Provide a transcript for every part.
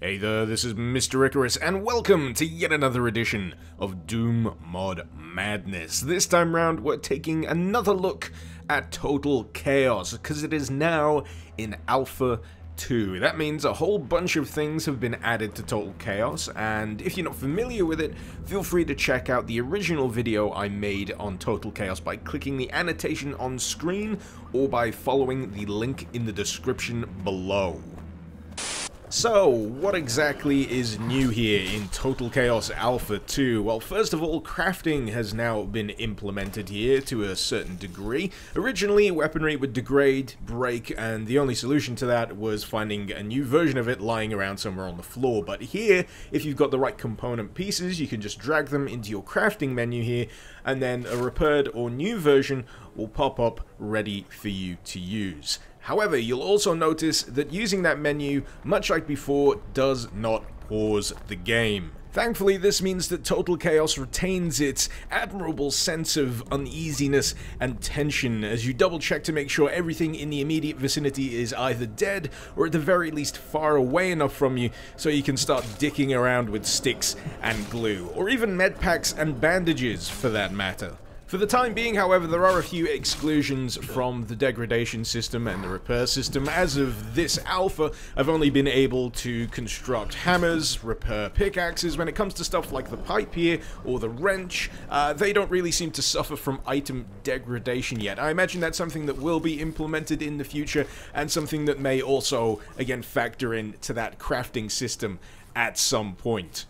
Hey there, this is Mr. Icarus, and welcome to yet another edition of Doom Mod Madness. This time round, we're taking another look at Total Chaos, because it is now in Alpha 2. That means a whole bunch of things have been added to Total Chaos, and if you're not familiar with it, feel free to check out the original video I made on Total Chaos by clicking the annotation on screen, or by following the link in the description below. So, what exactly is new here in Total Chaos Alpha 2? Well, first of all, crafting has now been implemented here to a certain degree. Originally, weaponry would degrade, break, and the only solution to that was finding a new version of it lying around somewhere on the floor. But here, if you've got the right component pieces, you can just drag them into your crafting menu here, and then a repaired or new version will pop up ready for you to use. However, you'll also notice that using that menu, much like before, does not pause the game. Thankfully, this means that Total Chaos retains its admirable sense of uneasiness and tension as you double check to make sure everything in the immediate vicinity is either dead or at the very least far away enough from you so you can start dicking around with sticks and glue, or even med packs and bandages for that matter. For the time being, however, there are a few exclusions from the degradation system and the repair system. As of this alpha, I've only been able to construct hammers, repair pickaxes. When it comes to stuff like the pipe here, or the wrench, they don't really seem to suffer from item degradation yet. I imagine that's something that will be implemented in the future, and something that may also, again, factor into that crafting system at some point.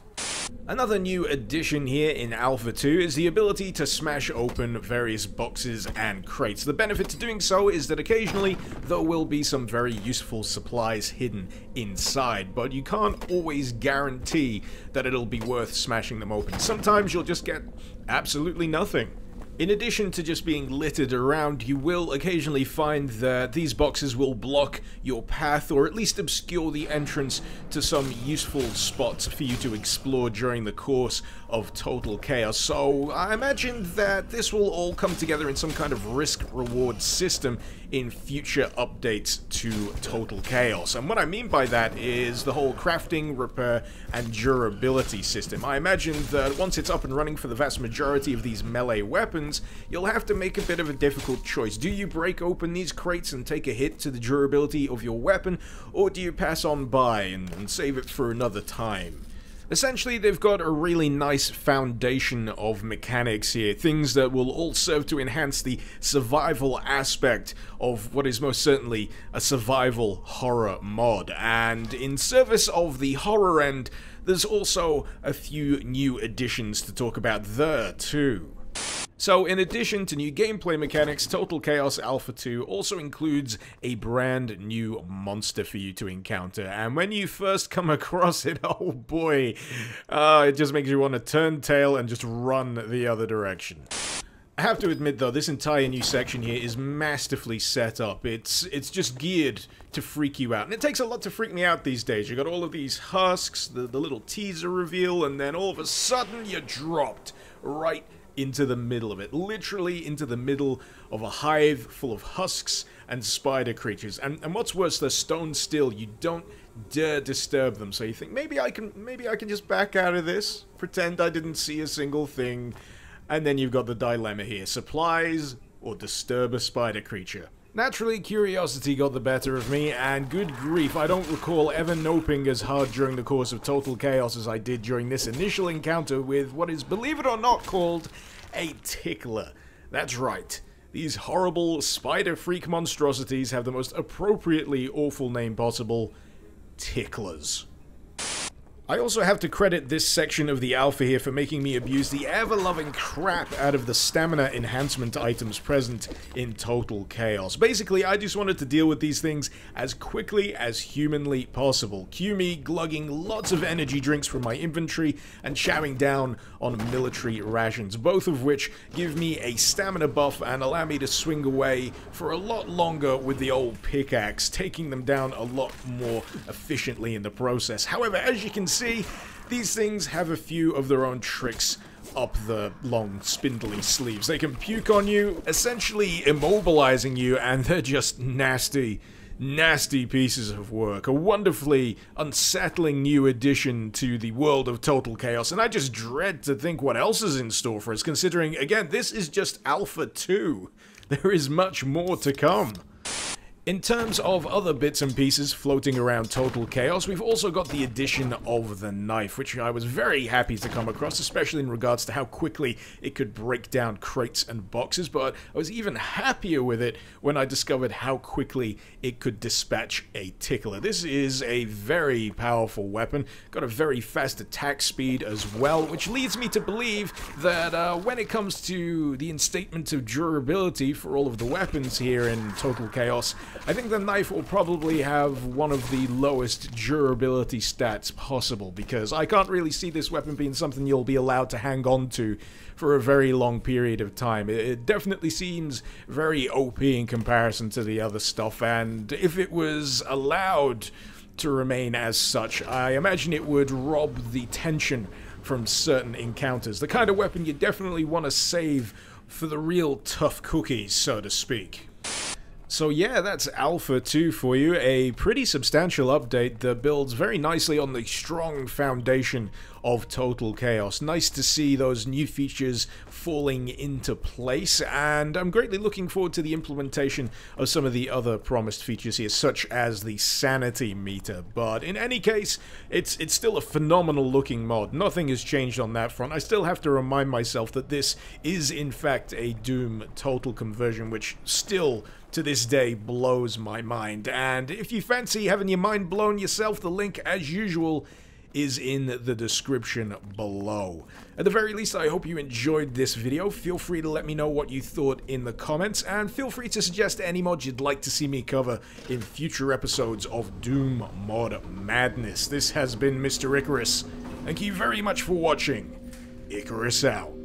Another new addition here in Alpha 2 is the ability to smash open various boxes and crates. The benefit to doing so is that occasionally there will be some very useful supplies hidden inside, but you can't always guarantee that it'll be worth smashing them open. Sometimes you'll just get absolutely nothing. In addition to just being littered around, you will occasionally find that these boxes will block your path, or at least obscure the entrance to some useful spots for you to explore during the course of Total Chaos. So I imagine that this will all come together in some kind of risk-reward system in future updates to Total Chaos. And what I mean by that is the whole crafting, repair, and durability system. I imagine that once it's up and running for the vast majority of these melee weapons, you'll have to make a bit of a difficult choice. Do you break open these crates and take a hit to the durability of your weapon, or do you pass on by and save it for another time? Essentially, they've got a really nice foundation of mechanics here, things that will all serve to enhance the survival aspect of what is most certainly a survival horror mod. And in service of the horror end, there's also a few new additions to talk about there too. So, in addition to new gameplay mechanics, Total Chaos Alpha 2 also includes a brand new monster for you to encounter, and when you first come across it, oh boy, it just makes you want to turn tail and just run the other direction. I have to admit though, this entire new section here is masterfully set up. It's just geared to freak you out, and it takes a lot to freak me out these days. You got all of these husks, the little teaser reveal, and then all of a sudden you're dropped right into the middle of it, literally into the middle of a hive full of husks and spider creatures. And what's worse, they're stone still. You don't dare disturb them. So you think, maybe I can just back out of this, pretend I didn't see a single thing. And then you've got the dilemma here: supplies or disturb a spider creature. Naturally, curiosity got the better of me, and good grief, I don't recall ever noping as hard during the course of Total Chaos as I did during this initial encounter with what is, believe it or not, called a tickler. That's right. These horrible spider freak monstrosities have the most appropriately awful name possible: ticklers. I also have to credit this section of the alpha here for making me abuse the ever-loving crap out of the stamina enhancement items present in Total Chaos. Basically, I just wanted to deal with these things as quickly as humanly possible. Cue me glugging lots of energy drinks from my inventory and chowing down on military rations, both of which give me a stamina buff and allow me to swing away for a lot longer with the old pickaxe, taking them down a lot more efficiently in the process. However, as you can see, these things have a few of their own tricks up the long, spindly sleeves. They can puke on you, essentially immobilizing you, and they're just nasty, nasty pieces of work, a wonderfully unsettling new addition to the world of Total Chaos, and I just dread to think what else is in store for us, considering, again, this is just Alpha 2. There is much more to come. In terms of other bits and pieces floating around Total Chaos, we've also got the addition of the knife, which I was very happy to come across, especially in regards to how quickly it could break down crates and boxes, but I was even happier with it when I discovered how quickly it could dispatch a tickler. This is a very powerful weapon, got a very fast attack speed as well, which leads me to believe that when it comes to the instatement of durability for all of the weapons here in Total Chaos, I think the knife will probably have one of the lowest durability stats possible, because I can't really see this weapon being something you'll be allowed to hang on to for a very long period of time. It definitely seems very OP in comparison to the other stuff, and if it was allowed to remain as such, I imagine it would rob the tension from certain encounters. The kind of weapon you definitely want to save for the real tough cookies, so to speak. So yeah, that's Alpha 2 for you, a pretty substantial update that builds very nicely on the strong foundation of Total Chaos. Nice to see those new features falling into place, and I'm greatly looking forward to the implementation of some of the other promised features here, such as the sanity meter. But in any case, it's still a phenomenal looking mod. Nothing has changed on that front. I still have to remind myself that this is in fact a Doom Total conversion, which still to this day blows my mind. And if you fancy having your mind blown yourself, the link, as usual, is in the description below. At the very least, I hope you enjoyed this video. Feel free to let me know what you thought in the comments, and feel free to suggest any mods you'd like to see me cover in future episodes of Doom Mod Madness. This has been Mr. Icarus. Thank you very much for watching. Icarus out.